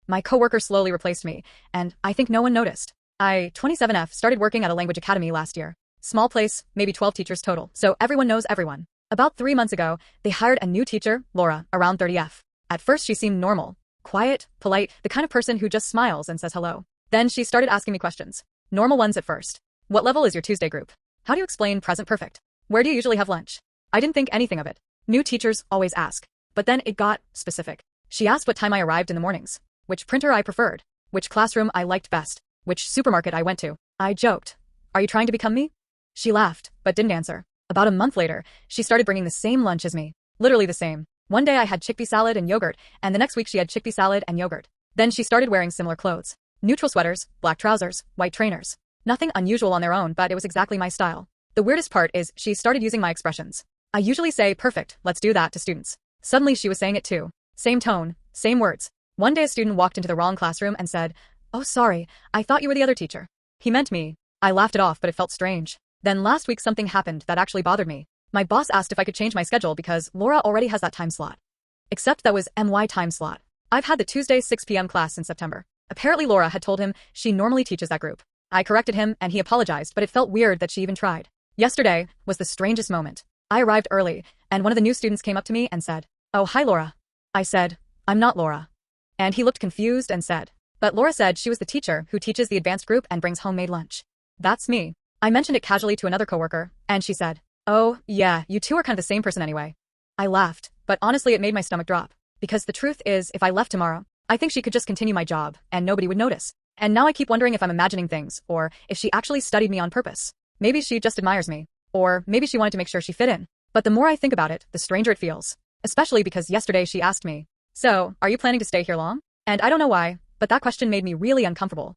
My coworker slowly replaced me, and I think no one noticed. I, 27F, started working at a language academy last year. Small place, maybe 12 teachers total, so everyone knows everyone. About 3 months ago, they hired a new teacher, Laura, around 30F. At first she seemed normal, quiet, polite, the kind of person who just smiles and says hello. Then she started asking me questions. Normal ones at first. What level is your Tuesday group? How do you explain present perfect? Where do you usually have lunch? I didn't think anything of it. New teachers always ask. But then it got specific. She asked what time I arrived in the mornings, which printer I preferred, which classroom I liked best, which supermarket I went to. I joked. Are you trying to become me? She laughed, but didn't answer. About a month later, she started bringing the same lunch as me. Literally the same. One day I had chickpea salad and yogurt, and the next week she had chickpea salad and yogurt. Then she started wearing similar clothes. Neutral sweaters, black trousers, white trainers. Nothing unusual on their own, but it was exactly my style. The weirdest part is she started using my expressions. I usually say, perfect, let's do that to students. Suddenly she was saying it too. Same tone, same words. One day a student walked into the wrong classroom and said, "Oh sorry, I thought you were the other teacher." He meant me. I laughed it off, but it felt strange. Then last week something happened that actually bothered me. My boss asked if I could change my schedule because Laura already has that time slot. Except that was MY time slot. I've had the Tuesday 6 p.m. class in September. Apparently Laura had told him she normally teaches that group. I corrected him and he apologized, but it felt weird that she even tried. Yesterday was the strangest moment. I arrived early, and one of the new students came up to me and said, "Oh, hi Laura." I said, "I'm not Laura." And he looked confused and said, "But Laura said she was the teacher who teaches the advanced group and brings homemade lunch." That's me. I mentioned it casually to another coworker, and she said, "Oh, yeah, you two are kind of the same person anyway." I laughed, but honestly it made my stomach drop. Because the truth is, if I left tomorrow, I think she could just continue my job, and nobody would notice. And now I keep wondering if I'm imagining things, or if she actually studied me on purpose. Maybe she just admires me. Or maybe she wanted to make sure she fit in. But the more I think about it, the stranger it feels. Especially because yesterday she asked me, "So, are you planning to stay here long?" And I don't know why, but that question made me really uncomfortable.